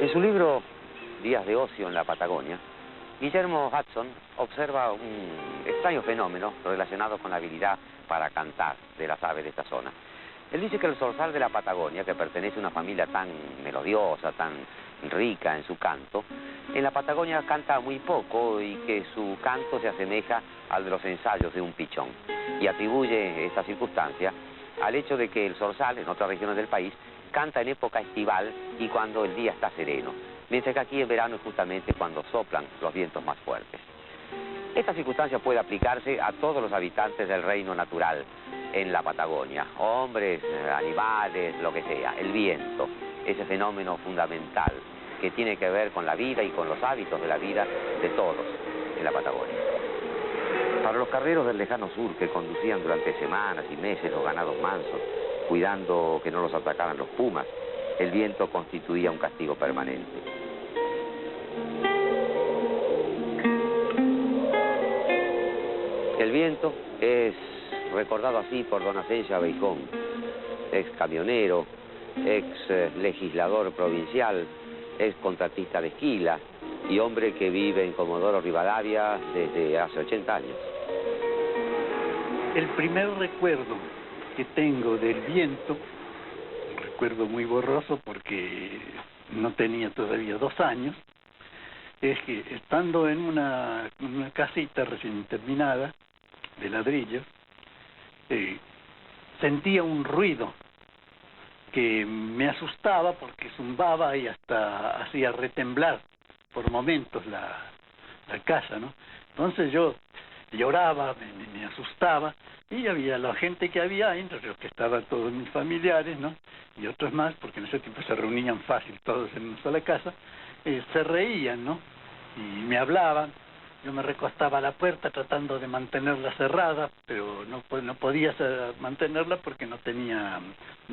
En su libro Días de ocio en la Patagonia, Guillermo Hudson observa un extraño fenómeno relacionado con la habilidad para cantar de las aves de esta zona. Él dice que el zorzal de la Patagonia, que pertenece a una familia tan melodiosa, tan rica en su canto, en la Patagonia canta muy poco y que su canto se asemeja al de los ensayos de un pichón. Y atribuye esta circunstancia al hecho de que el zorzal, en otras regiones del país, canta en época estival y cuando el día está sereno, mientras que aquí en verano es justamente cuando soplan los vientos más fuertes. Esta circunstancia puede aplicarse a todos los habitantes del reino natural en la Patagonia, hombres, animales, lo que sea, el viento, ese fenómeno fundamental que tiene que ver con la vida y con los hábitos de la vida de todos en la Patagonia. Para los carreros del lejano sur que conducían durante semanas y meses los ganados mansos, cuidando que no los atacaran los pumas, el viento constituía un castigo permanente. El viento es recordado así por don Asensio Abeijón, ex camionero, ex legislador provincial, ex contratista de esquila y hombre que vive en Comodoro Rivadavia desde hace 80 años. El primer recuerdo que tengo del viento, un recuerdo muy borroso porque no tenía todavía 2 años, es que estando en una casita recién terminada, de ladrillo, sentía un ruido que me asustaba porque zumbaba y hasta hacía retemblar por momentos la casa, ¿no? Entonces yo lloraba, me asustaba, y había la gente que había ahí, entre los que estaban todos mis familiares, ¿no? Y otros más, porque en ese tiempo se reunían fácil todos en una sola casa, se reían, ¿no? Y me hablaban. Yo me recostaba a la puerta tratando de mantenerla cerrada, pero no podía mantenerla porque no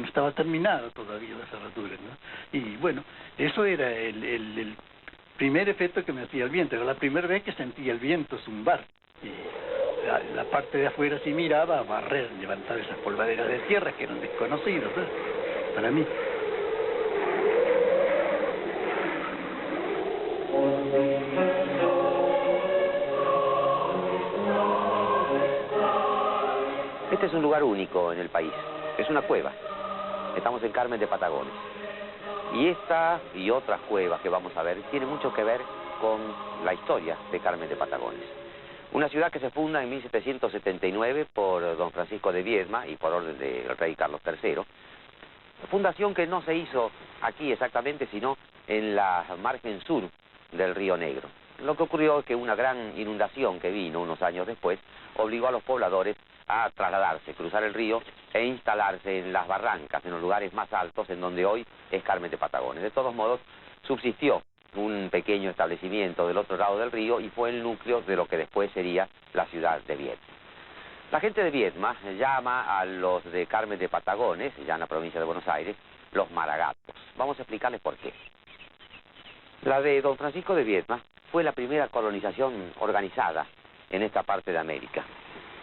estaba terminada todavía la cerradura, ¿no? Y bueno, eso era el primer efecto que me hacía el viento. Era la primera vez que sentía el viento zumbar. Y la parte de afuera sí miraba a barrer, levantar esas polvaderas de tierra que eran desconocidas, ¿no? Para mí. Este es un lugar único en el país, es una cueva. Estamos en Carmen de Patagones. Y esta y otras cuevas que vamos a ver tienen mucho que ver con la historia de Carmen de Patagones. Una ciudad que se funda en 1779 por don Francisco de Viedma y por orden del rey Carlos III. Fundación que no se hizo aquí exactamente, sino en la margen sur del Río Negro. Lo que ocurrió es que una gran inundación que vino unos años después obligó a los pobladores a trasladarse, cruzar el río e instalarse en las barrancas, en los lugares más altos, en donde hoy es Carmen de Patagones. De todos modos, subsistió un pequeño establecimiento del otro lado del río y fue el núcleo de lo que después sería la ciudad de Viedma. La gente de Viedma llama a los de Carmen de Patagones, ya en la provincia de Buenos Aires, los maragatos. Vamos a explicarles por qué. La de don Francisco de Viedma fue la primera colonización organizada en esta parte de América.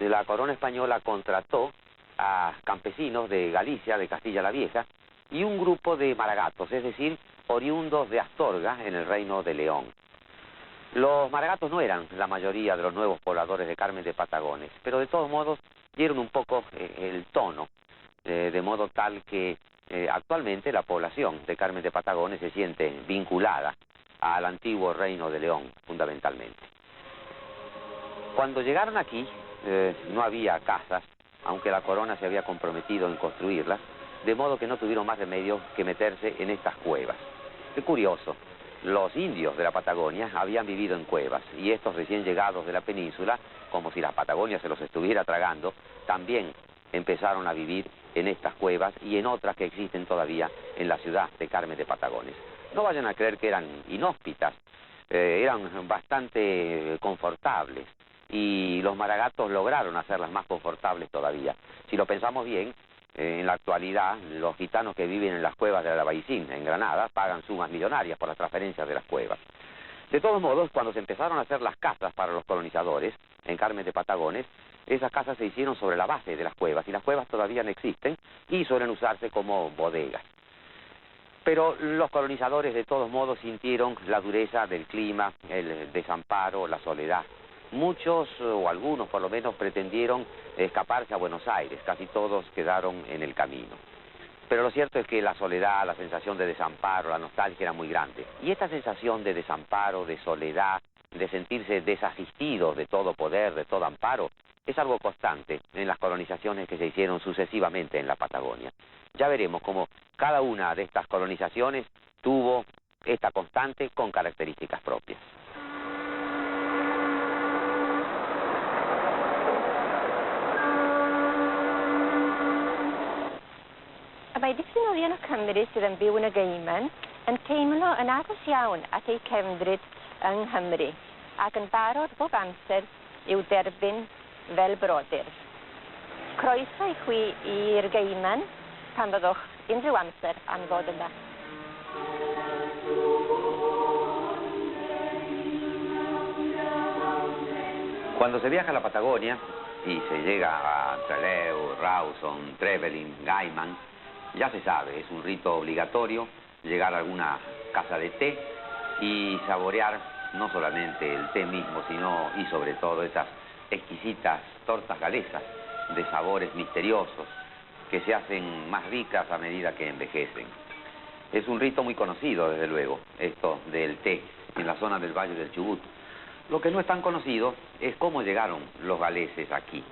La corona española contrató a campesinos de Galicia, de Castilla la Vieja, y un grupo de maragatos, es decir, oriundos de Astorga, en el reino de León. Los maragatos no eran la mayoría de los nuevos pobladores de Carmen de Patagones, pero de todos modos dieron un poco el tono, de modo tal que actualmente la población de Carmen de Patagones se siente vinculada al antiguo reino de León, fundamentalmente. Cuando llegaron aquí, no había casas, aunque la corona se había comprometido en construirlas, de modo que no tuvieron más remedio que meterse en estas cuevas. Qué curioso, los indios de la Patagonia habían vivido en cuevas, y estos recién llegados de la península, como si la Patagonia se los estuviera tragando, también empezaron a vivir en estas cuevas y en otras que existen todavía en la ciudad de Carmen de Patagones. No vayan a creer que eran inhóspitas, eran bastante confortables. Y los maragatos lograron hacerlas más confortables todavía. Si lo pensamos bien, en la actualidad, los gitanos que viven en las cuevas de Albaicín, en Granada, pagan sumas millonarias por las transferencias de las cuevas. De todos modos, cuando se empezaron a hacer las casas para los colonizadores, en Carmen de Patagones, esas casas se hicieron sobre la base de las cuevas, y las cuevas todavía no existen, y suelen usarse como bodegas. Pero los colonizadores de todos modos sintieron la dureza del clima, el desamparo, la soledad. Muchos, o algunos por lo menos, pretendieron escaparse a Buenos Aires, casi todos quedaron en el camino. Pero lo cierto es que la soledad, la sensación de desamparo, la nostalgia era muy grande. Y esta sensación de desamparo, de soledad, de sentirse desasistidos de todo poder, de todo amparo, es algo constante en las colonizaciones que se hicieron sucesivamente en la Patagonia. Ya veremos cómo cada una de estas colonizaciones tuvo esta constante con características propias. Mae diffiniolion o Cymru sydd yn byw yn y Geimen yn teimlo yn agos iawn at eu cefndryd yng Nghymru ac yn barod bob amser i'w derbyn fel brodyr. Croeso i chwi i'r Geimen pan byddwch unrhyw amser am fod yna. Cuando se viaja a la Patagonia y se llega a Trelew, Rawson, Trevelin, Gaiman, ya se sabe, es un rito obligatorio llegar a alguna casa de té y saborear no solamente el té mismo, sino y sobre todo esas exquisitas tortas galesas de sabores misteriosos que se hacen más ricas a medida que envejecen. Es un rito muy conocido, desde luego, esto del té en la zona del Valle del Chubut. Lo que no es tan conocido es cómo llegaron los galeses aquí,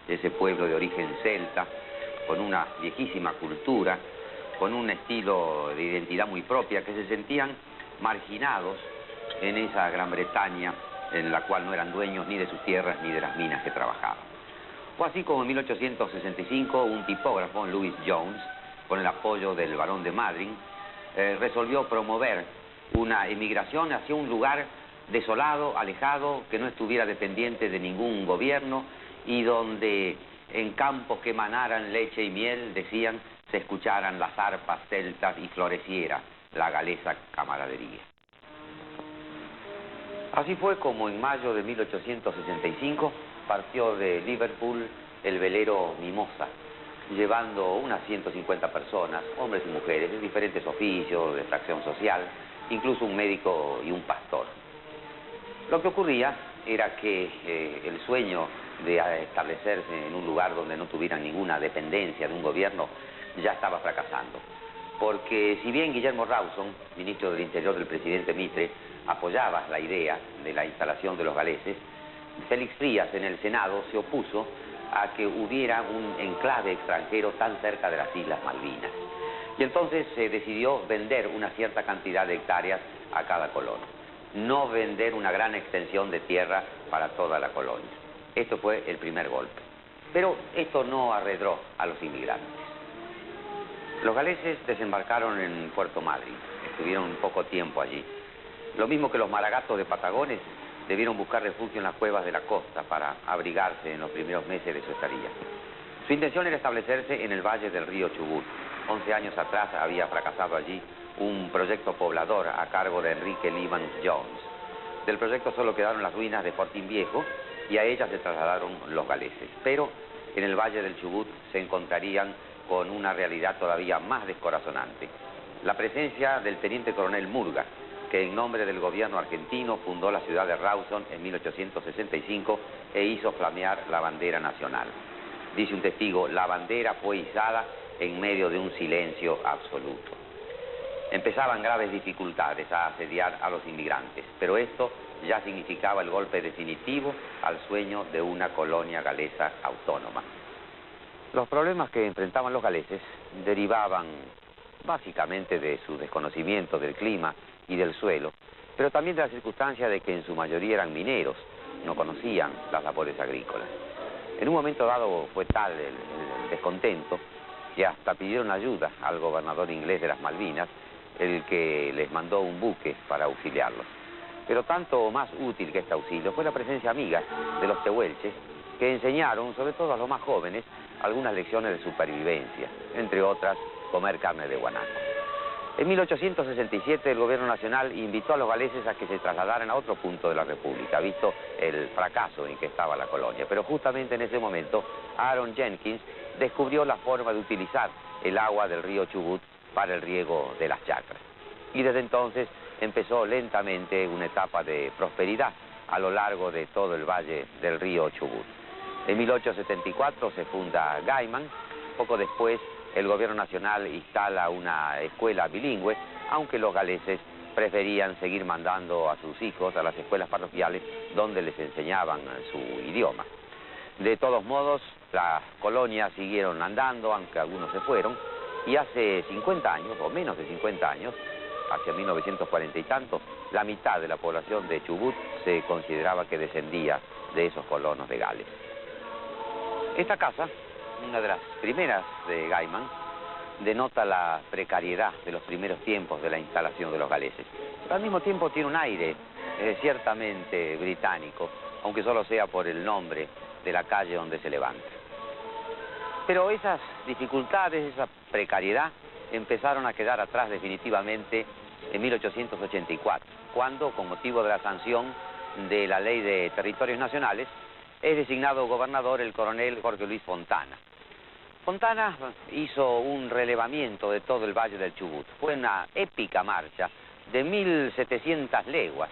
ese pueblo de origen celta, con una viejísima cultura, con un estilo de identidad muy propia, que se sentían marginados en esa Gran Bretaña en la cual no eran dueños ni de sus tierras ni de las minas que trabajaban. Fue así como en 1865 un tipógrafo, Louis Jones, con el apoyo del barón de Madryn, resolvió promover una emigración hacia un lugar desolado, alejado, que no estuviera dependiente de ningún gobierno y donde en campos que emanaran leche y miel, decían, se escucharan las arpas celtas y floreciera la galesa camaradería. Así fue como en mayo de 1865 partió de Liverpool el velero Mimosa, llevando unas 150 personas, hombres y mujeres, de diferentes oficios, de extracción social, incluso un médico y un pastor. Lo que ocurría era que el sueño de establecerse en un lugar donde no tuvieran ninguna dependencia de un gobierno ya estaba fracasando. Porque si bien Guillermo Rawson, ministro del Interior del presidente Mitre, apoyaba la idea de la instalación de los galeses, Félix Frías en el Senado se opuso a que hubiera un enclave extranjero tan cerca de las Islas Malvinas. Y entonces se decidió vender una cierta cantidad de hectáreas a cada colono, no vender una gran extensión de tierra para toda la colonia. Esto fue el primer golpe. Pero esto no arredró a los inmigrantes. Los galeses desembarcaron en Puerto Madryn, estuvieron un poco tiempo allí. Lo mismo que los maragatos de Patagones, debieron buscar refugio en las cuevas de la costa para abrigarse en los primeros meses de su estadía. Su intención era establecerse en el valle del río Chubut. 11 años atrás había fracasado allí un proyecto poblador a cargo de Enrique Lyman Jones. Del proyecto solo quedaron las ruinas de Fortín Viejo y a ellas se trasladaron los galeses. Pero en el valle del Chubut se encontrarían con una realidad todavía más descorazonante. La presencia del teniente coronel Murga, que en nombre del gobierno argentino fundó la ciudad de Rawson en 1865 e hizo flamear la bandera nacional. Dice un testigo, la bandera fue izada en medio de un silencio absoluto. Empezaban graves dificultades a asediar a los inmigrantes, pero esto ya significaba el golpe definitivo al sueño de una colonia galesa autónoma. Los problemas que enfrentaban los galeses derivaban básicamente de su desconocimiento del clima y del suelo, pero también de la circunstancia de que en su mayoría eran mineros, no conocían las labores agrícolas. En un momento dado fue tal el descontento que hasta pidieron ayuda al gobernador inglés de las Malvinas, el que les mandó un buque para auxiliarlos. Pero tanto o más útil que este auxilio fue la presencia amiga de los tehuelches, que enseñaron, sobre todo a los más jóvenes, algunas lecciones de supervivencia, entre otras, comer carne de guanaco. En 1867 el gobierno nacional invitó a los galeses a que se trasladaran a otro punto de la República, visto el fracaso en que estaba la colonia. Pero justamente en ese momento, Aaron Jenkins descubrió la forma de utilizar el agua del río Chubut para el riego de las chacras. Y desde entonces empezó lentamente una etapa de prosperidad a lo largo de todo el valle del río Chubut. En 1874 se funda Gaiman. Poco después el gobierno nacional instala una escuela bilingüe, aunque los galeses preferían seguir mandando a sus hijos a las escuelas parroquiales donde les enseñaban su idioma. De todos modos, las colonias siguieron andando, aunque algunos se fueron, y hace 50 años, o menos de 50 años, hacia 1940 y tanto, la mitad de la población de Chubut se consideraba que descendía de esos colonos de Gales. Esta casa, una de las primeras de Gaiman, denota la precariedad de los primeros tiempos de la instalación de los galeses. Pero al mismo tiempo tiene un aire ciertamente británico, aunque solo sea por el nombre de la calle donde se levanta. Pero esas dificultades, esa precariedad, empezaron a quedar atrás definitivamente en 1884, cuando, con motivo de la sanción de la Ley de Territorios Nacionales, es designado gobernador el coronel Jorge Luis Fontana. Fontana hizo un relevamiento de todo el valle del Chubut. Fue una épica marcha de 1700 leguas,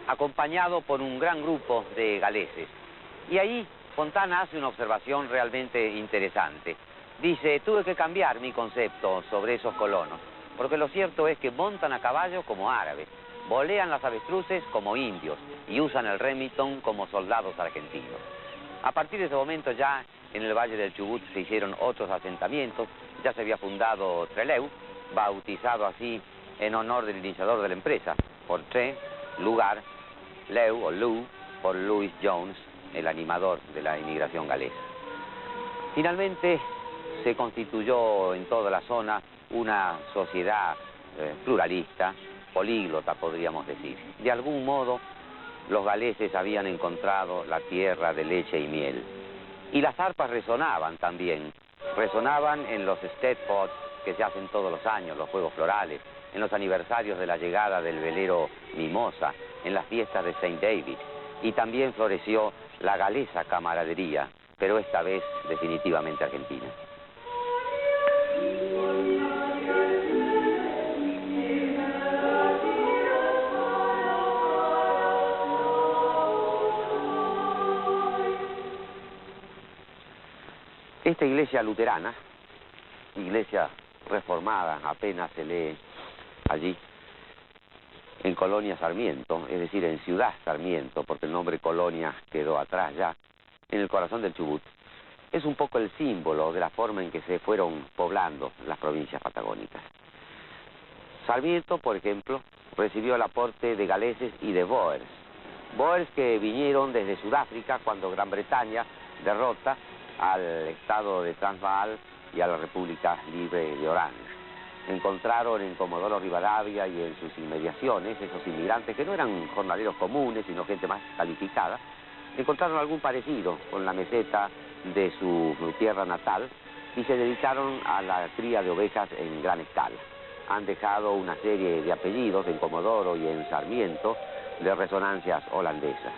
acompañado por un gran grupo de galeses. Y ahí Fontana hace una observación realmente interesante. Dice, tuve que cambiar mi concepto sobre esos colonos, porque lo cierto es que montan a caballo como árabes, volean las avestruces como indios y usan el Remington como soldados argentinos. A partir de ese momento ya en el valle del Chubut se hicieron otros asentamientos, ya se había fundado Trelew, bautizado así en honor del iniciador de la empresa, por Tre, lugar, Leu o Lou, por Louis Jones, el animador de la inmigración galesa. Finalmente se constituyó en toda la zona una sociedad pluralista, políglota podríamos decir. De algún modo los galeses habían encontrado la tierra de leche y miel. Y las arpas resonaban también, resonaban en los Sted-Pots que se hacen todos los años, los juegos florales, en los aniversarios de la llegada del velero Mimosa, en las fiestas de St. David, y también floreció la galesa camaradería, pero esta vez definitivamente argentina. Esta iglesia luterana, iglesia reformada, apenas se lee allí, en Colonia Sarmiento, es decir, en Ciudad Sarmiento, porque el nombre Colonia quedó atrás ya, en el corazón del Chubut, es un poco el símbolo de la forma en que se fueron poblando las provincias patagónicas. Sarmiento, por ejemplo, recibió el aporte de galeses y de boers. Boers que vinieron desde Sudáfrica cuando Gran Bretaña derrota al estado de Transvaal y a la República Libre de Orange. Encontraron en Comodoro Rivadavia y en sus inmediaciones esos inmigrantes que no eran jornaleros comunes, sino gente más calificada, encontraron algún parecido con la meseta de su tierra natal y se dedicaron a la cría de ovejas en gran escala. Han dejado una serie de apellidos en Comodoro y en Sarmiento de resonancias holandesas.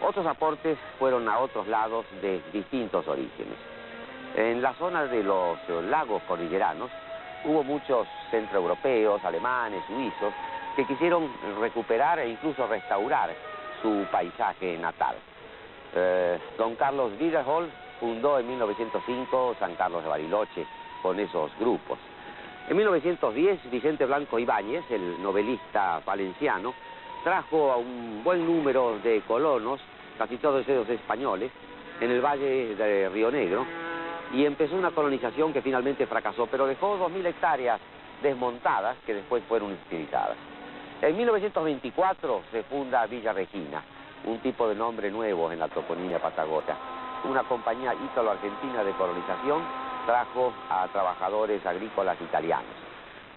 Otros aportes fueron a otros lados de distintos orígenes. En la zona de los lagos cordilleranos hubo muchos centroeuropeos, alemanes, suizos, que quisieron recuperar e incluso restaurar su paisaje natal. Don Carlos Wiederhold fundó en 1905 San Carlos de Bariloche con esos grupos. En 1910, Vicente Blanco Ibáñez, el novelista valenciano, trajo a un buen número de colonos, casi todos ellos españoles, en el valle de Río Negro, y empezó una colonización que finalmente fracasó, pero dejó 2.000 hectáreas desmontadas que después fueron utilizadas. En 1924 se funda Villa Regina, un tipo de nombre nuevo en la toponimia patagónica. Una compañía ítalo-argentina de colonización trajo a trabajadores agrícolas italianos.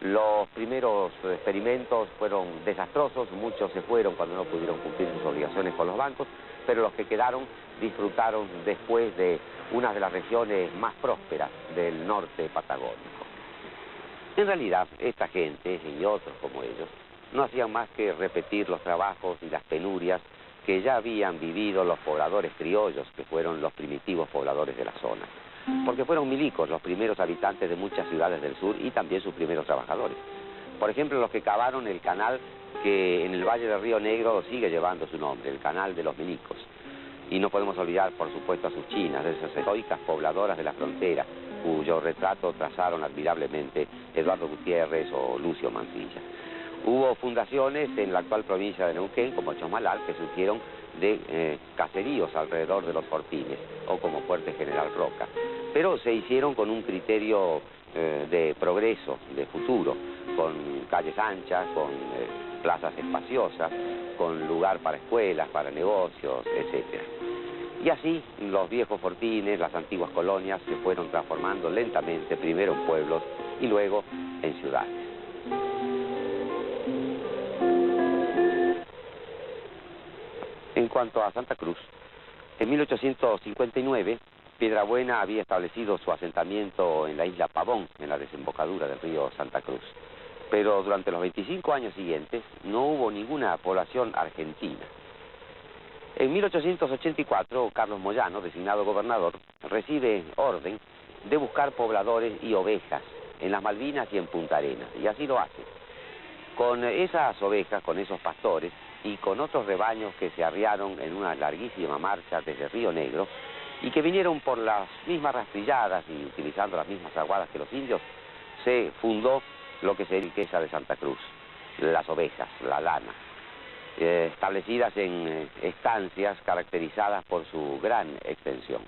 Los primeros experimentos fueron desastrosos, muchos se fueron cuando no pudieron cumplir sus obligaciones con los bancos, pero los que quedaron disfrutaron después de una de las regiones más prósperas del norte patagónico. En realidad, esta gente y otros como ellos no hacían más que repetir los trabajos y las penurias que ya habían vivido los pobladores criollos, que fueron los primitivos pobladores de la zona. porque fueron milicos los primeros habitantes de muchas ciudades del sur y también sus primeros trabajadores. Por ejemplo, los que cavaron el canal que en el Valle del Río Negro sigue llevando su nombre, el Canal de los Milicos. Y no podemos olvidar, por supuesto, a sus chinas, esas heroicas pobladoras de la frontera, cuyo retrato trazaron admirablemente Eduardo Gutiérrez o Lucio Mansilla. Hubo fundaciones en la actual provincia de Neuquén, como Chomalal, que surgieron de caseríos alrededor de los fortines, o como Fuerte General Roca. Pero se hicieron con un criterio de progreso, de futuro, con calles anchas, con plazas espaciosas, con lugar para escuelas, para negocios, etc. Y así los viejos fortines, las antiguas colonias se fueron transformando lentamente, primero en pueblos y luego en ciudades. En cuanto a Santa Cruz, en 1859 Piedrabuena había establecido su asentamiento en la isla Pavón, en la desembocadura del río Santa Cruz. Pero durante los 25 años siguientes no hubo ninguna población argentina. En 1884, Carlos Moyano, designado gobernador, recibe orden de buscar pobladores y ovejas en las Malvinas y en Punta Arenas, y así lo hace. Con esas ovejas, con esos pastores y con otros rebaños que se arriaron en una larguísima marcha desde Río Negro y que vinieron por las mismas rastrilladas y utilizando las mismas aguadas que los indios, se fundó lo que sería la riqueza de Santa Cruz, las ovejas, la lana, establecidas en estancias caracterizadas por su gran extensión.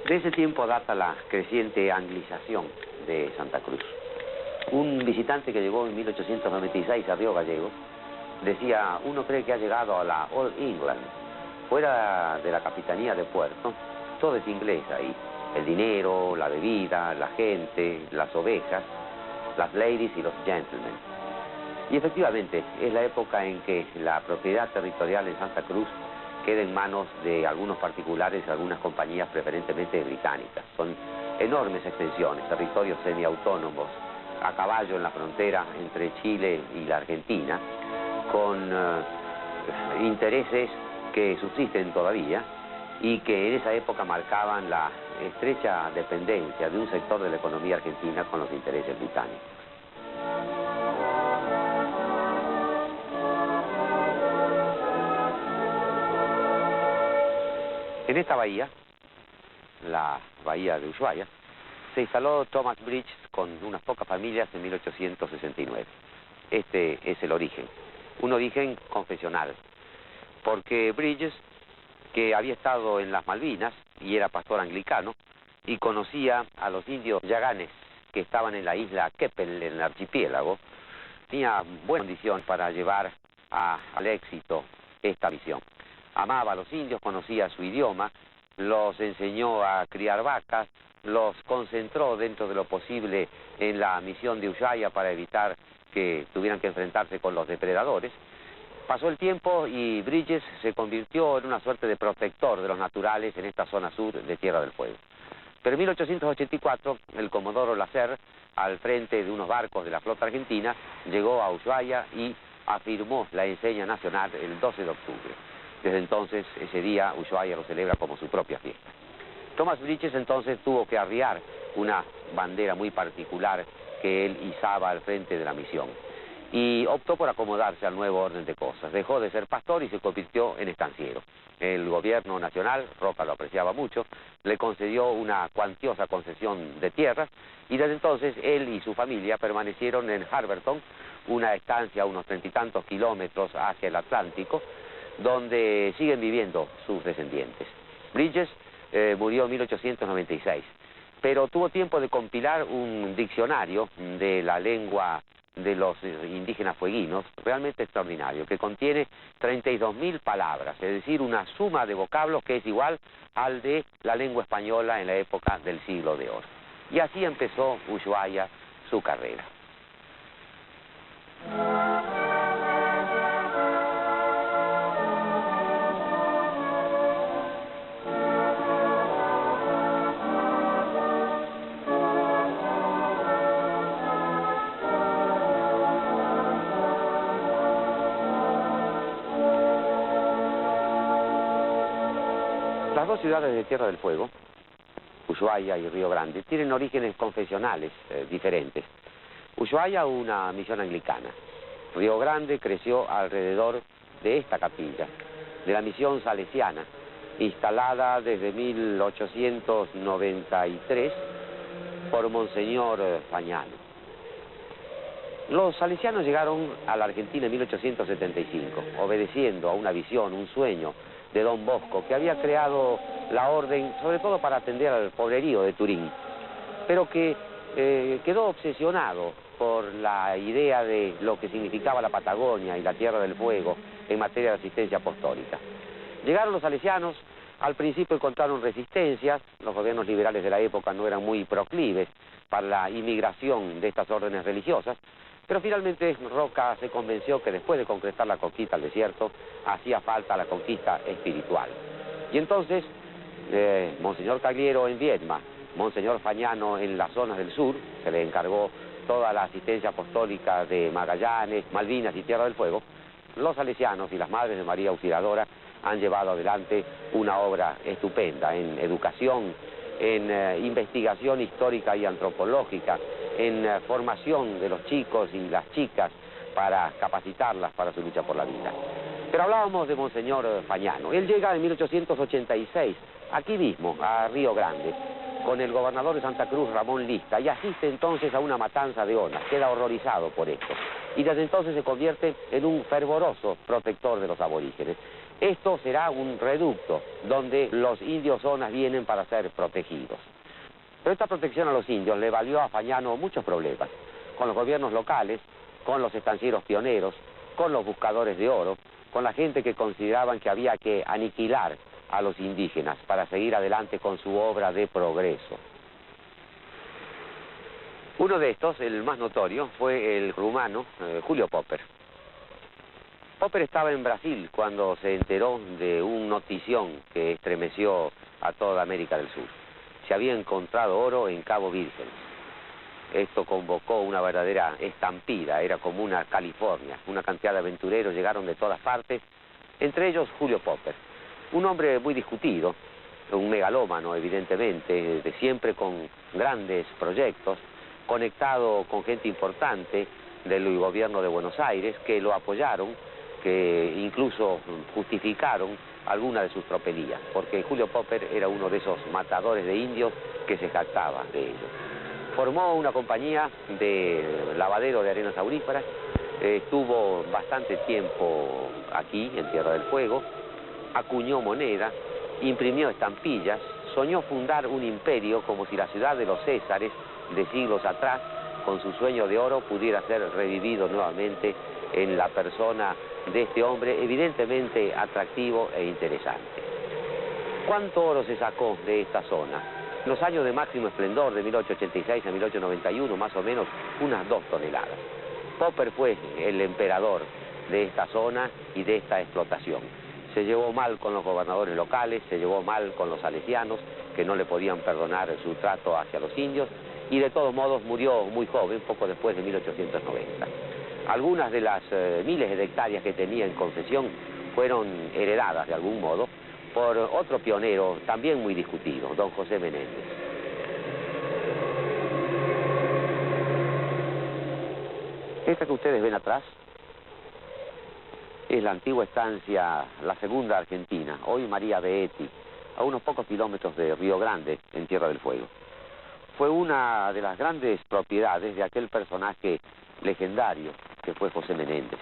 De ese tiempo data la creciente anglización de Santa Cruz. Un visitante que llegó en 1896 a Río Gallegos decía: uno cree que ha llegado a la Old England. Fuera de la capitanía de Puerto, todo es inglés ahí. El dinero, la bebida, la gente, las ovejas, las ladies y los gentlemen. Y efectivamente, es la época en que la propiedad territorial en Santa Cruz queda en manos de algunos particulares, algunas compañías preferentemente británicas. Son enormes extensiones, territorios semiautónomos, a caballo en la frontera entre Chile y la Argentina, con intereses que subsisten todavía y que en esa época marcaban la estrecha dependencia de un sector de la economía argentina con los intereses británicos. En esta bahía, la bahía de Ushuaia, se instaló Thomas Bridges con unas pocas familias en 1869. Este es el origen, un origen confesional, porque Bridges, que había estado en las Malvinas y era pastor anglicano, y conocía a los indios yaganes que estaban en la isla Keppel, en el archipiélago, tenía buena condición para llevar al éxito esta misión. Amaba a los indios, conocía su idioma, los enseñó a criar vacas, los concentró dentro de lo posible en la misión de Ushuaia para evitar que tuvieran que enfrentarse con los depredadores. Pasó el tiempo y Bridges se convirtió en una suerte de protector de los naturales en esta zona sur de Tierra del Fuego. Pero en 1884, el comodoro Lacer, al frente de unos barcos de la flota argentina, llegó a Ushuaia y afirmó la enseña nacional el 12 de octubre. Desde entonces, ese día, Ushuaia lo celebra como su propia fiesta. Thomas Bridges entonces tuvo que arriar una bandera muy particular que él izaba al frente de la misión. Y optó por acomodarse al nuevo orden de cosas. Dejó de ser pastor y se convirtió en estanciero. El gobierno nacional, Roca lo apreciaba mucho, le concedió una cuantiosa concesión de tierras y desde entonces él y su familia permanecieron en Harberton, una estancia a unos 30 y tantos kilómetros hacia el Atlántico, donde siguen viviendo sus descendientes. Bridges murió en 1896, pero tuvo tiempo de compilar un diccionario de la lengua de los indígenas fueguinos, realmente extraordinario, que contiene 32.000 palabras, es decir, una suma de vocablos que es igual al de la lengua española en la época del Siglo de Oro. Y así empezó Ushuaia su carrera. dos ciudades de Tierra del Fuego, Ushuaia y Río Grande, tienen orígenes confesionales diferentes. Ushuaia, una misión anglicana. Río Grande creció alrededor de esta capilla, de la misión salesiana, instalada desde 1893 por Monseñor Fagnano. Los salesianos llegaron a la Argentina en 1875, obedeciendo a una visión, un sueño de Don Bosco, que había creado la orden, sobre todo para atender al pobrerío de Turín, pero que quedó obsesionado por la idea de lo que significaba la Patagonia y la Tierra del Fuego en materia de asistencia apostólica. Llegaron los salesianos, al principio encontraron resistencias, los gobiernos liberales de la época no eran muy proclives para la inmigración de estas órdenes religiosas, pero finalmente Roca se convenció que después de concretar la conquista al desierto, hacía falta la conquista espiritual. Y entonces, Monseñor Cagliero en Viedma, Monseñor Fagnano en las zonas del sur, se le encargó toda la asistencia apostólica de Magallanes, Malvinas y Tierra del Fuego, los salesianos y las Madres de María Auxiliadora han llevado adelante una obra estupenda en educación, en investigación histórica y antropológica, en formación de los chicos y las chicas para capacitarlas para su lucha por la vida. Pero hablábamos de Monseñor Fagnano. Él llega en 1886, aquí mismo, a Río Grande, con el gobernador de Santa Cruz, Ramón Lista, y asiste entonces a una matanza de onas, queda horrorizado por esto, y desde entonces se convierte en un fervoroso protector de los aborígenes. Esto será un reducto donde los indios onas vienen para ser protegidos. Pero esta protección a los indios le valió a Fagnano muchos problemas, con los gobiernos locales, con los estancieros pioneros, con los buscadores de oro, con la gente que consideraban que había que aniquilar a los indígenas para seguir adelante con su obra de progreso. Uno de estos, el más notorio, fue el rumano Julio Popper. Popper estaba en Brasil cuando se enteró de un notición que estremeció a toda América del Sur. Se había encontrado oro en Cabo Virgen. Esto convocó una verdadera estampida, era como una California. Una cantidad de aventureros llegaron de todas partes, entre ellos Julio Popper. Un hombre muy discutido, un megalómano evidentemente, de siempre con grandes proyectos, conectado con gente importante del gobierno de Buenos Aires, que lo apoyaron, que incluso justificaron alguna de sus tropelías, porque Julio Popper era uno de esos matadores de indios que se jactaba de ellos. Formó una compañía de lavadero de arenas auríferas, estuvo bastante tiempo aquí, en Tierra del Fuego, acuñó moneda, imprimió estampillas, soñó fundar un imperio como si la ciudad de los Césares de siglos atrás, con su sueño de oro, pudiera ser revivido nuevamente en la persona de este hombre evidentemente atractivo e interesante. ¿Cuánto oro se sacó de esta zona? En los años de máximo esplendor, de 1886 a 1891, más o menos unas 2 toneladas. Popper fue el emperador de esta zona y de esta explotación. Se llevó mal con los gobernadores locales, se llevó mal con los salesianos, que no le podían perdonar su trato hacia los indios, y de todos modos murió muy joven, poco después de 1890. Algunas de las miles de hectáreas que tenía en concesión fueron heredadas de algún modo por otro pionero también muy discutido, don José Menéndez. Esta que ustedes ven atrás es la antigua estancia, la segunda argentina, hoy María Beetti, a unos pocos kilómetros de Río Grande, en Tierra del Fuego. Fue una de las grandes propiedades de aquel personaje legendario que fue José Menéndez,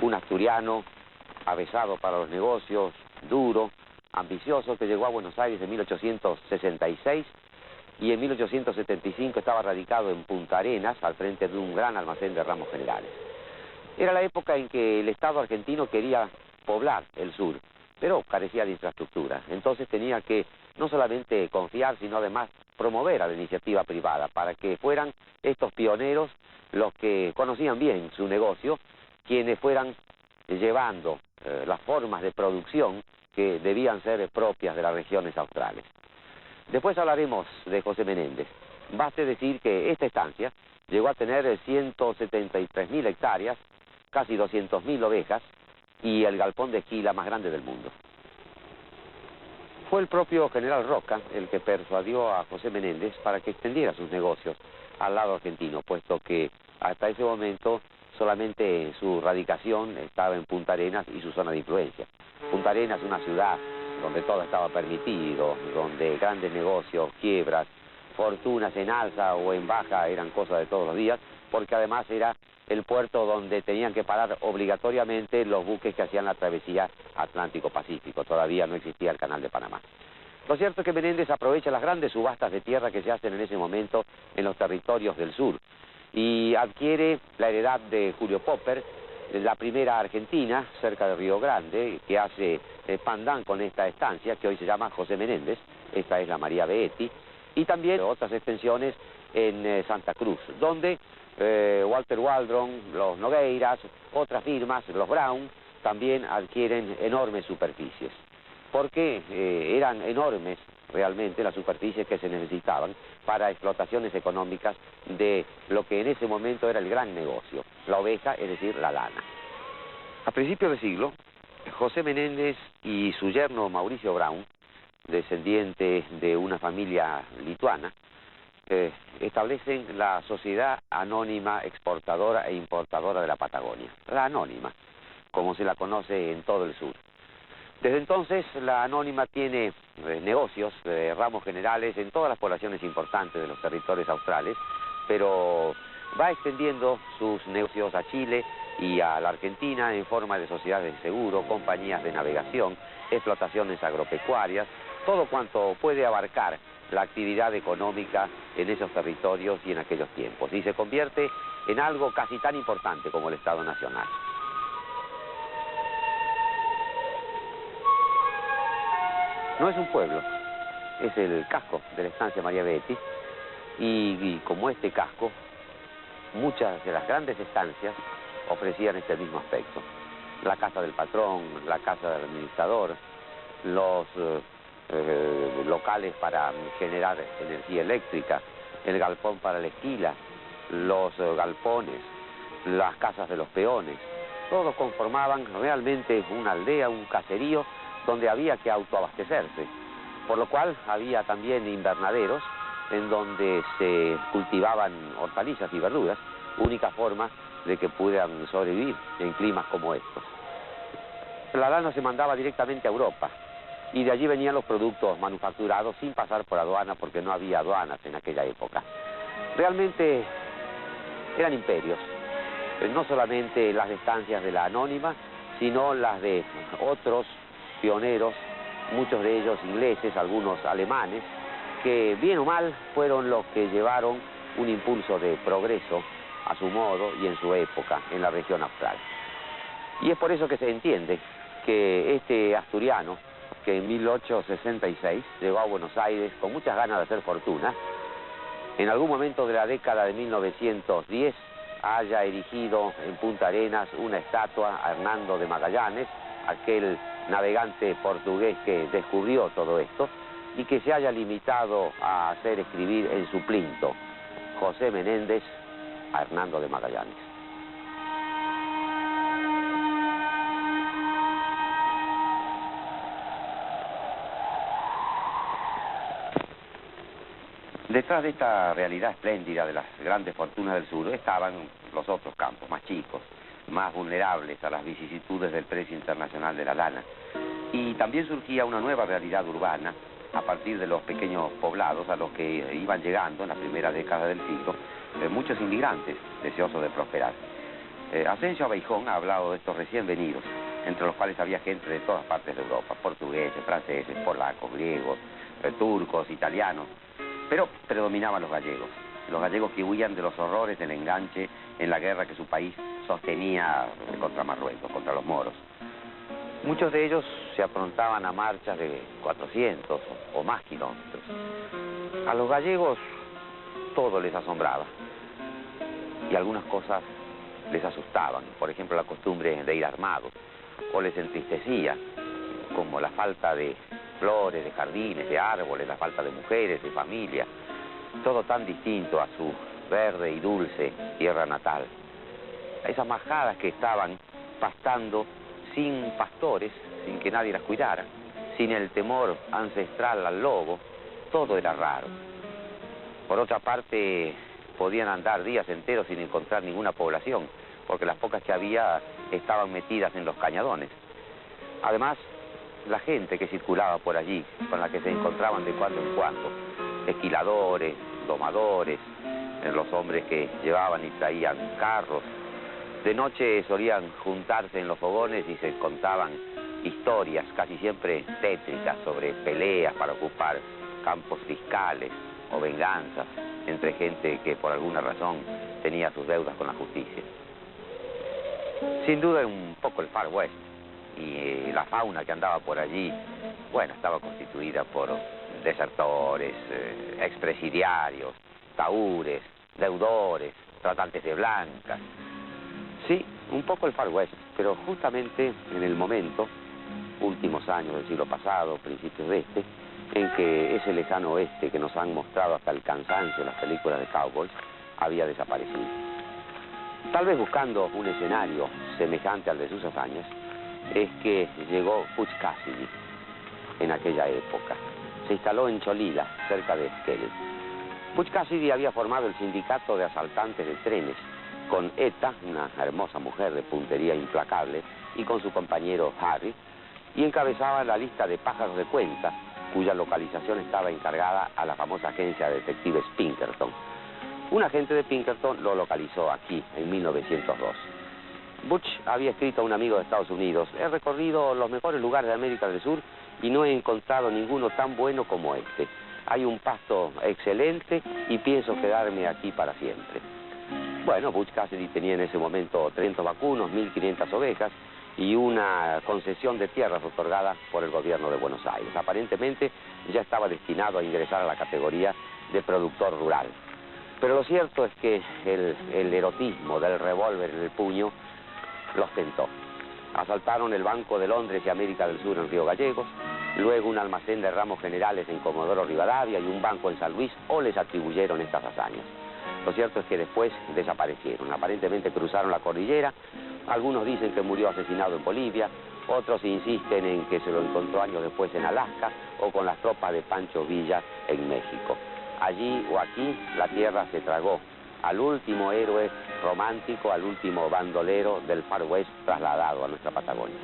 un asturiano avesado para los negocios, duro, ambicioso, que llegó a Buenos Aires en 1866 y en 1875 estaba radicado en Punta Arenas, al frente de un gran almacén de ramos generales. Era la época en que el Estado argentino quería poblar el sur, pero carecía de infraestructura. Entonces tenía que no solamente confiar, sino además promover a la iniciativa privada para que fueran estos pioneros los que conocían bien su negocio, quienes fueran llevando las formas de producción que debían ser propias de las regiones australes. Después hablaremos de José Menéndez. Baste decir que esta estancia llegó a tener 173.000 hectáreas, casi 200.000 ovejas y el galpón de esquila más grande del mundo. Fue el propio general Roca el que persuadió a José Menéndez para que extendiera sus negocios al lado argentino, puesto que hasta ese momento solamente su radicación estaba en Punta Arenas y su zona de influencia. Punta Arenas es una ciudad donde todo estaba permitido, donde grandes negocios, quiebras, fortunas en alza o en baja eran cosas de todos los días, porque además era el puerto donde tenían que parar obligatoriamente los buques que hacían la travesía Atlántico-Pacífico. Todavía no existía el Canal de Panamá. Lo cierto es que Menéndez aprovecha las grandes subastas de tierra que se hacen en ese momento en los territorios del sur y adquiere la heredad de Julio Popper, la primera argentina, cerca de Río Grande, que hace pandán con esta estancia, que hoy se llama José Menéndez. Esta es la María Beetti, y también otras extensiones en Santa Cruz, donde Walter Waldron, los Nogueiras, otras firmas, los Brown, también adquieren enormes superficies, porque eran enormes realmente las superficies que se necesitaban para explotaciones económicas de lo que en ese momento era el gran negocio, la oveja, es decir, la lana. A principios de siglo, José Menéndez y su yerno Mauricio Brown, descendiente de una familia lituana, establecen la Sociedad Anónima Exportadora e Importadora de la Patagonia, la Anónima, como se la conoce en todo el sur. Desde entonces, la Anónima tiene negocios, ramos generales en todas las poblaciones importantes de los territorios australes, pero va extendiendo sus negocios a Chile y a la Argentina en forma de sociedades de seguro, compañías de navegación, explotaciones agropecuarias, todo cuanto puede abarcar la actividad económica en esos territorios y en aquellos tiempos, y se convierte en algo casi tan importante como el Estado Nacional. No es un pueblo, es el casco de la estancia María Beetti, y como este casco, muchas de las grandes estancias ofrecían este mismo aspecto. La casa del patrón, la casa del administrador, los locales para generar energía eléctrica, el galpón para la esquila, los galpones, las casas de los peones, todos conformaban realmente una aldea, un caserío donde había que autoabastecerse, por lo cual había también invernaderos en donde se cultivaban hortalizas y verduras, única forma de que pudieran sobrevivir en climas como estos. La lana se mandaba directamente a Europa, y de allí venían los productos manufacturados sin pasar por aduana, porque no había aduanas en aquella época. Realmente eran imperios, no solamente las estancias de la Anónima, sino las de otros pioneros, muchos de ellos ingleses, algunos alemanes, que bien o mal fueron los que llevaron un impulso de progreso a su modo y en su época en la región austral. Y es por eso que se entiende que este asturiano, que en 1866 llegó a Buenos Aires con muchas ganas de hacer fortuna, en algún momento de la década de 1910 haya erigido en Punta Arenas una estatua a Hernando de Magallanes, aquel navegante portugués que descubrió todo esto, y que se haya limitado a hacer escribir en su plinto José Menéndez a Hernando de Magallanes. Detrás de esta realidad espléndida de las grandes fortunas del sur estaban los otros campos más chicos, más vulnerables a las vicisitudes del precio internacional de la lana. Y también surgía una nueva realidad urbana a partir de los pequeños poblados a los que iban llegando en la primera década del siglo muchos inmigrantes deseosos de prosperar. Asensio Abeijón ha hablado de estos recién venidos, entre los cuales había gente de todas partes de Europa, portugueses, franceses, polacos, griegos, turcos, italianos, pero predominaban los gallegos que huían de los horrores del enganche en la guerra que su país sostenía contra Marruecos, contra los moros. Muchos de ellos se aprontaban a marchas de 400 o más kilómetros. A los gallegos todo les asombraba y algunas cosas les asustaban, por ejemplo la costumbre de ir armados, o les entristecía, como la falta de flores, de jardines, de árboles, la falta de mujeres, de familia, todo tan distinto a su verde y dulce tierra natal. Esas majadas que estaban pastando sin pastores, sin que nadie las cuidara, sin el temor ancestral al lobo, todo era raro. Por otra parte, podían andar días enteros sin encontrar ninguna población, porque las pocas que había estaban metidas en los cañadones. Además, la gente que circulaba por allí, con la que se encontraban de cuando en cuando, esquiladores, domadores, los hombres que llevaban y traían carros, de noche solían juntarse en los fogones y se contaban historias, casi siempre tétricas, sobre peleas para ocupar campos fiscales o venganzas entre gente que por alguna razón tenía sus deudas con la justicia. Sin duda un poco el Far West, y la fauna que andaba por allí, bueno, estaba constituida por desertores, expresidiarios, tahúres, deudores, tratantes de blancas. Sí, un poco el Far West, pero justamente en el momento, últimos años del siglo pasado, principios de este, en que ese lejano oeste que nos han mostrado hasta el cansancio en las películas de cowboys había desaparecido. Tal vez buscando un escenario semejante al de sus hazañas, es que llegó Butch Cassidy en aquella época. Se instaló en Cholila, cerca de Esquel. Butch Cassidy había formado el sindicato de asaltantes de trenes con Etta, una hermosa mujer de puntería implacable, y con su compañero Harry, y encabezaba la lista de pájaros de cuenta, cuya localización estaba encargada a la famosa agencia de detectives Pinkerton. Un agente de Pinkerton lo localizó aquí, en 1902. Butch había escrito a un amigo de Estados Unidos: he recorrido los mejores lugares de América del Sur y no he encontrado ninguno tan bueno como este. Hay un pasto excelente y pienso quedarme aquí para siempre. Bueno, Butch Cassidy tenía en ese momento 300 vacunos, 1.500 ovejas y una concesión de tierras otorgada por el gobierno de Buenos Aires. Aparentemente ya estaba destinado a ingresar a la categoría de productor rural. Pero lo cierto es que el erotismo del revólver en el puño los tentó. Asaltaron el Banco de Londres y América del Sur en Río Gallegos, luego un almacén de ramos generales en Comodoro Rivadavia y un banco en San Luis, o les atribuyeron estas hazañas. Lo cierto es que después desaparecieron. Aparentemente cruzaron la cordillera. Algunos dicen que murió asesinado en Bolivia, otros insisten en que se lo encontró años después en Alaska o con las tropas de Pancho Villa en México. Allí o aquí la tierra se tragó al último héroe romántico, al último bandolero del Far West trasladado a nuestra Patagonia.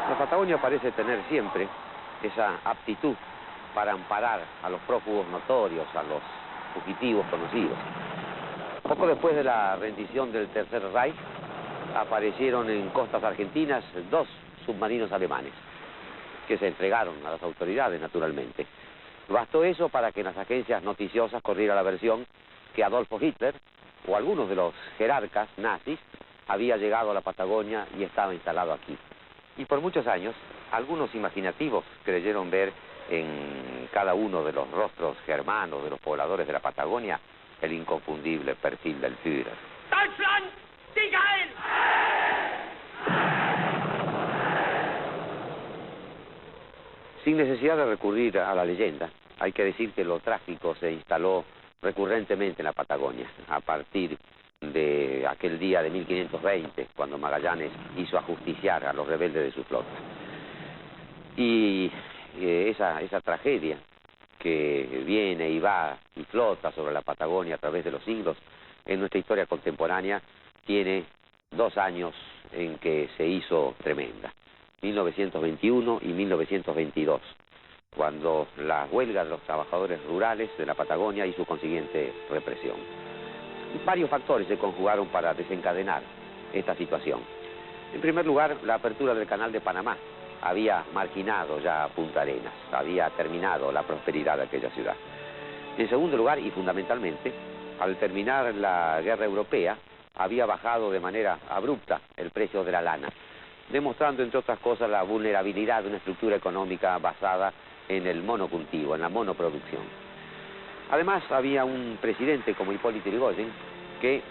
La Patagonia parece tener siempre esa aptitud para amparar a los prófugos notorios, a los fugitivos conocidos. Poco después de la rendición del Tercer Reich, aparecieron en costas argentinas 2 submarinos alemanes, que se entregaron a las autoridades, naturalmente. Bastó eso para que en las agencias noticiosas corriera la versión que Adolfo Hitler, o algunos de los jerarcas nazis, había llegado a la Patagonia y estaba instalado aquí. Y por muchos años, algunos imaginativos creyeron ver en cada uno de los rostros germanos de los pobladores de la Patagonia el inconfundible perfil del Führer. ¡Deutschland, siga él! Sin necesidad de recurrir a la leyenda, hay que decir que lo trágico se instaló recurrentemente en la Patagonia, a partir de aquel día de 1520, cuando Magallanes hizo ajusticiar a los rebeldes de su flota. Y esa tragedia que viene y va y flota sobre la Patagonia a través de los siglos, en nuestra historia contemporánea tiene 2 años en que se hizo tremenda: 1921 y 1922, cuando la huelga de los trabajadores rurales de la Patagonia y su consiguiente represión. Varios factores se conjugaron para desencadenar esta situación. En primer lugar, la apertura del Canal de Panamá había marginado ya a Punta Arenas, había terminado la prosperidad de aquella ciudad. En segundo lugar, y fundamentalmente, al terminar la guerra europea, había bajado de manera abrupta el precio de la lana. demostrando, entre otras cosas, la vulnerabilidad de una estructura económica basada en el monocultivo, en la monoproducción. Además, había un presidente como Hipólito Yrigoyen que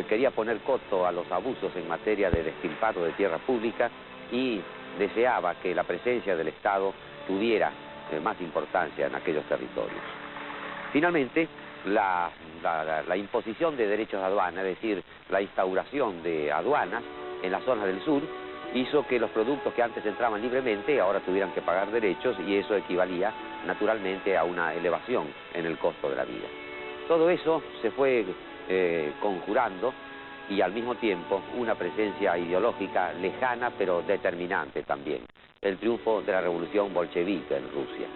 quería poner coto a los abusos en materia de despilfarro de tierra pública y deseaba que la presencia del Estado tuviera más importancia en aquellos territorios. Finalmente, la imposición de derechos de aduana, es decir, la instauración de aduanas en las zonas del sur, hizo que los productos que antes entraban libremente ahora tuvieran que pagar derechos, y eso equivalía naturalmente a una elevación en el costo de la vida. Todo eso se fue conjurando, y al mismo tiempo una presencia ideológica lejana pero determinante también, el triunfo de la revolución bolchevique en Rusia,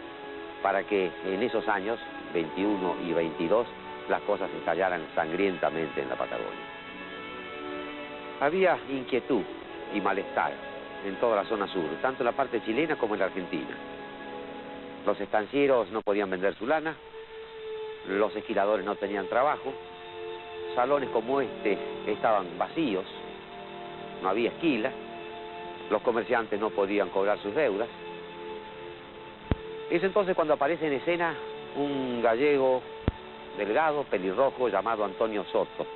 para que en esos años 21 y 22 las cosas estallaran sangrientamente en la Patagonia. Había inquietud y malestar en toda la zona sur, tanto en la parte chilena como en la Argentina. Los estancieros no podían vender su lana, los esquiladores no tenían trabajo, salones como este estaban vacíos, no había esquila, los comerciantes no podían cobrar sus deudas. Es entonces cuando aparece en escena un gallego delgado, pelirrojo, llamado Antonio Soto.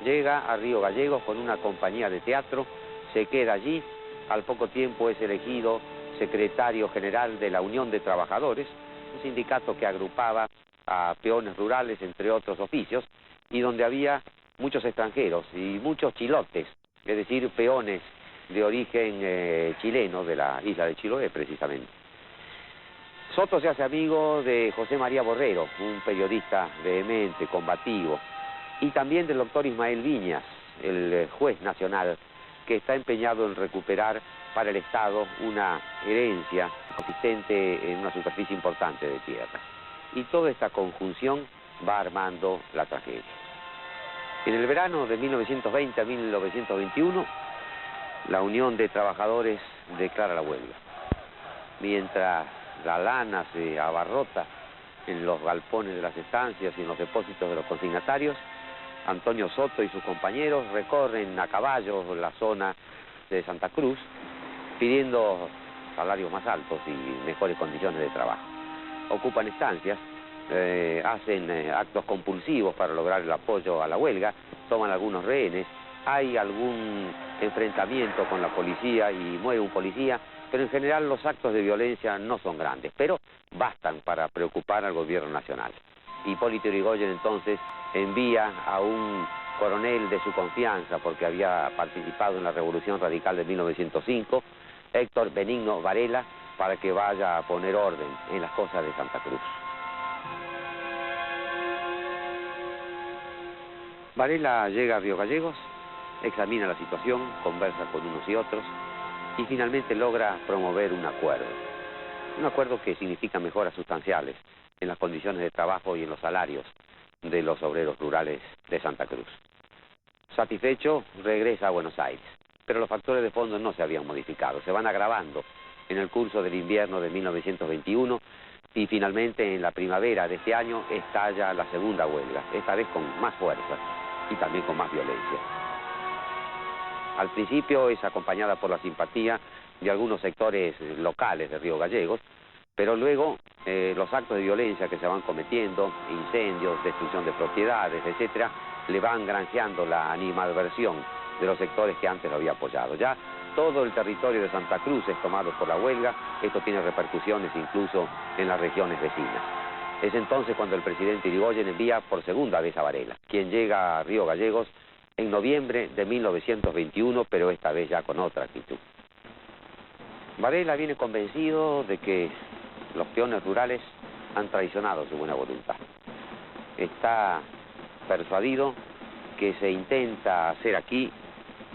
Llega a Río Gallegos con una compañía de teatro, se queda allí, al poco tiempo es elegido secretario general de la Unión de Trabajadores, un sindicato que agrupaba a peones rurales, entre otros oficios, y donde había muchos extranjeros y muchos chilotes, es decir, peones de origen chileno, de la isla de Chiloé precisamente. Soto se hace amigo de José María Borrero, un periodista vehemente, combativo, y también del doctor Ismael Viñas, el juez nacional, que está empeñado en recuperar para el Estado una herencia consistente en una superficie importante de tierra. Y toda esta conjunción va armando la tragedia. En el verano de 1920 a 1921, la Unión de Trabajadores declara la huelga. Mientras la lana se abarrota en los galpones de las estancias y en los depósitos de los consignatarios, Antonio Soto y sus compañeros recorren a caballo la zona de Santa Cruz, pidiendo salarios más altos y mejores condiciones de trabajo. Ocupan estancias, hacen actos compulsivos para lograr el apoyo a la huelga, toman algunos rehenes, hay algún enfrentamiento con la policía y muere un policía, pero en general los actos de violencia no son grandes, pero bastan para preocupar al gobierno nacional. Hipólito Yrigoyen entonces envía a un coronel de su confianza, porque había participado en la Revolución Radical de 1905, Héctor Benigno Varela, para que vaya a poner orden en las cosas de Santa Cruz. Varela llega a Río Gallegos, examina la situación, conversa con unos y otros y finalmente logra promover un acuerdo que significa mejoras sustanciales en las condiciones de trabajo y en los salarios de los obreros rurales de Santa Cruz. Satisfecho, regresa a Buenos Aires, pero los factores de fondo no se habían modificado, se van agravando en el curso del invierno de 1921 y finalmente en la primavera de este año estalla la segunda huelga, esta vez con más fuerza y también con más violencia. Al principio es acompañada por la simpatía de algunos sectores locales de Río Gallegos, pero luego los actos de violencia que se van cometiendo, incendios, destrucción de propiedades, etcétera, le van granjeando la animadversión de los sectores que antes lo había apoyado. Ya todo el territorio de Santa Cruz es tomado por la huelga, esto tiene repercusiones incluso en las regiones vecinas. Es entonces cuando el presidente Yrigoyen envía por segunda vez a Varela, quien llega a Río Gallegos en noviembre de 1921, pero esta vez ya con otra actitud. Varela viene convencido de que los peones rurales han traicionado su buena voluntad. Está persuadido que se intenta hacer aquí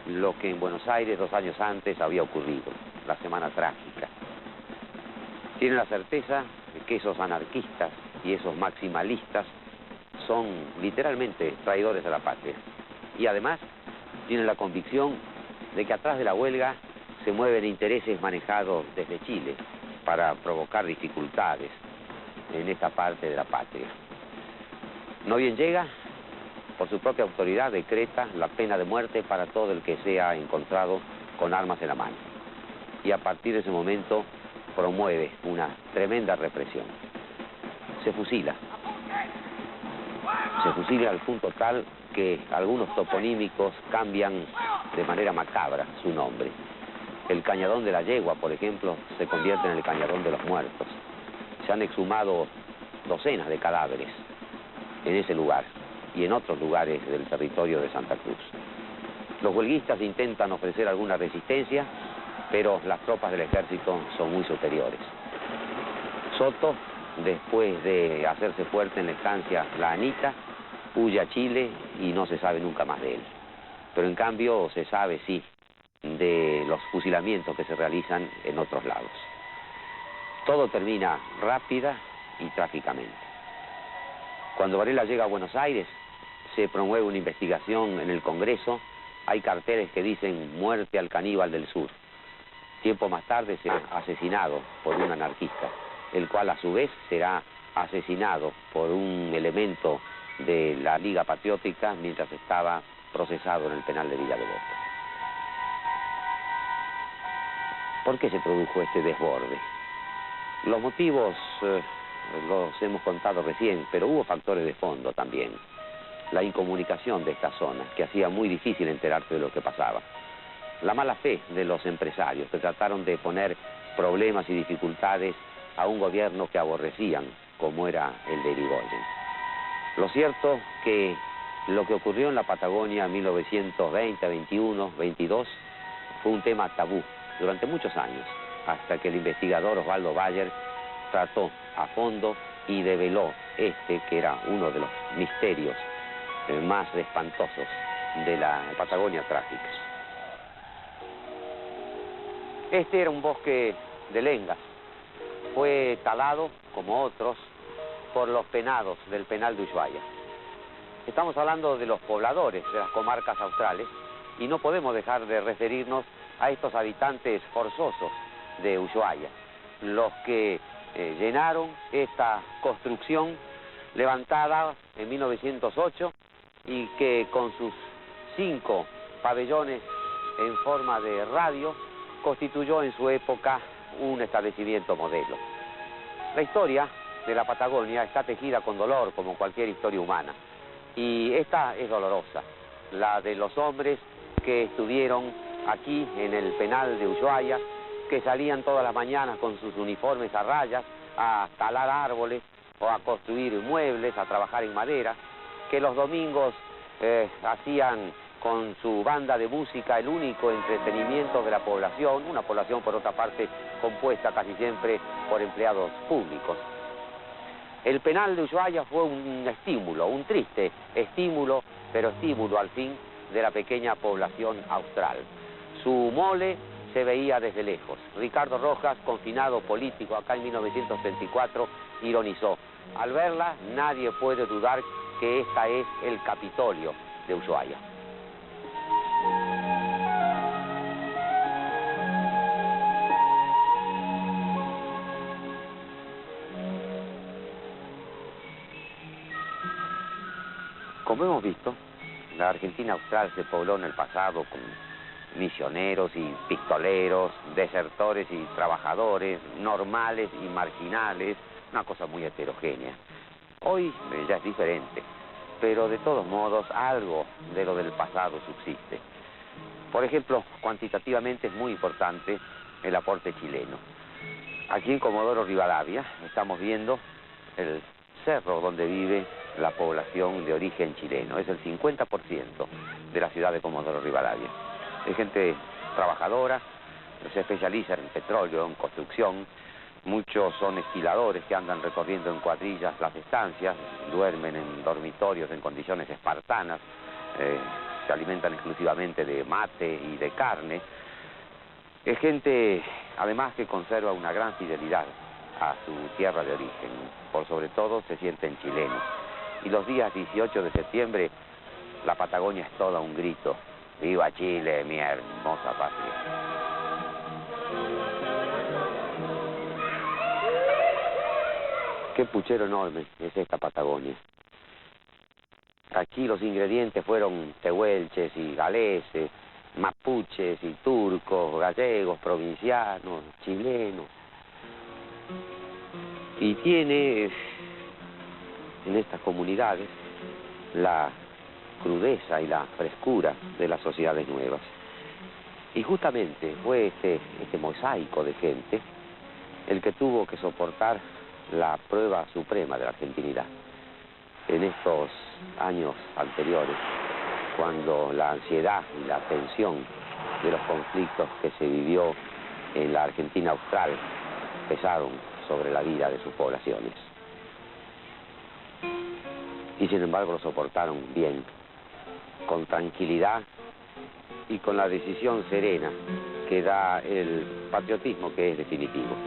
lo que en Buenos Aires 2 años antes había ocurrido, la Semana Trágica. Tiene la certeza de que esos anarquistas y esos maximalistas son literalmente traidores de la patria. Y además tiene la convicción de que atrás de la huelga se mueven intereses manejados desde Chile para provocar dificultades en esta parte de la patria. No bien llega, por su propia autoridad decreta la pena de muerte para todo el que sea encontrado con armas en la mano. y a partir de ese momento promueve una tremenda represión. Se fusila. Se fusila al punto tal que algunos toponímicos cambian de manera macabra su nombre. El Cañadón de la Yegua, por ejemplo, se convierte en el Cañadón de los Muertos. Se han exhumado docenas de cadáveres en ese lugar y en otros lugares del territorio de Santa Cruz. Los huelguistas intentan ofrecer alguna resistencia, pero las tropas del ejército son muy superiores. Soto, después de hacerse fuerte en la estancia La Anita, huye a Chile y no se sabe nunca más de él. Pero en cambio se sabe, sí, de los fusilamientos que se realizan en otros lados. Todo termina rápida y trágicamente. Cuando Varela llega a Buenos Aires, se promueve una investigación en el Congreso. Hay carteles que dicen muerte al caníbal del sur. Tiempo más tarde será asesinado por un anarquista, el cual a su vez será asesinado por un elemento de la Liga Patriótica mientras estaba procesado en el penal de Villa Devoto. ¿Por qué se produjo este desborde? Los motivos los hemos contado recién, pero hubo factores de fondo también. La incomunicación de esta zona, que hacía muy difícil enterarse de lo que pasaba. La mala fe de los empresarios, que trataron de poner problemas y dificultades a un gobierno que aborrecían, como era el de Irigoyen. Lo cierto que lo que ocurrió en la Patagonia en 1920, 21, 22, fue un tema tabú durante muchos años, hasta que el investigador Osvaldo Bayer trató a fondo y develó que era uno de los misterios más espantosos de la Patagonia trágica. Este era un bosque de lengas. Fue talado, como otros, por los penados del penal de Ushuaia. Estamos hablando de los pobladores de las comarcas australes y no podemos dejar de referirnos a estos habitantes forzosos de Ushuaia, los que llenaron esta construcción levantada en 1908 y que con sus 5 pabellones en forma de radio constituyó en su época un establecimiento modelo. La historia de la Patagonia está tejida con dolor, como cualquier historia humana, y esta es dolorosa, la de los hombres que estuvieron aquí en el penal de Ushuaia, que salían todas las mañanas con sus uniformes a rayas a talar árboles o a construir muebles, a trabajar en madera, que los domingos hacían con su banda de música el único entretenimiento de la población, una población por otra parte compuesta casi siempre por empleados públicos. El penal de Ushuaia fue un estímulo, un triste estímulo, pero estímulo al fin de la pequeña población austral. Su mole se veía desde lejos. Ricardo Rojas, confinado político acá en 1934, ironizó: al verla nadie puede dudar que esta es el Capitolio de Ushuaia. Como hemos visto, la Argentina austral se pobló en el pasado con misioneros y pistoleros, desertores y trabajadores, normales y marginales, una cosa muy heterogénea. Hoy ya es diferente, pero de todos modos algo de lo del pasado subsiste. Por ejemplo, cuantitativamente es muy importante el aporte chileno. Aquí en Comodoro Rivadavia estamos viendo el cerro donde vive la población de origen chileno. Es el 50% de la ciudad de Comodoro Rivadavia. Es gente trabajadora, se especializa en petróleo, en construcción. Muchos son esquiladores que andan recorriendo en cuadrillas las estancias, duermen en dormitorios en condiciones espartanas, se alimentan exclusivamente de mate y de carne. Es gente, además, que conserva una gran fidelidad a su tierra de origen. Por sobre todo se sienten chilenos. Y los días 18 de septiembre, la Patagonia es toda un grito: ¡viva Chile, mi hermosa patria! Qué puchero enorme es esta Patagonia. Aquí los ingredientes fueron tehuelches y galeses, mapuches y turcos, gallegos, provincianos, chilenos. Y tiene en estas comunidades la crudeza y la frescura de las sociedades nuevas. Y justamente fue este mosaico de gente el que tuvo que soportar la prueba suprema de la argentinidad. En estos años anteriores, cuando la ansiedad y la tensión de los conflictos que se vivió en la Argentina austral pesaron sobre la vida de sus poblaciones. Y sin embargo lo soportaron bien, con tranquilidad y con la decisión serena que da el patriotismo, que es definitivo.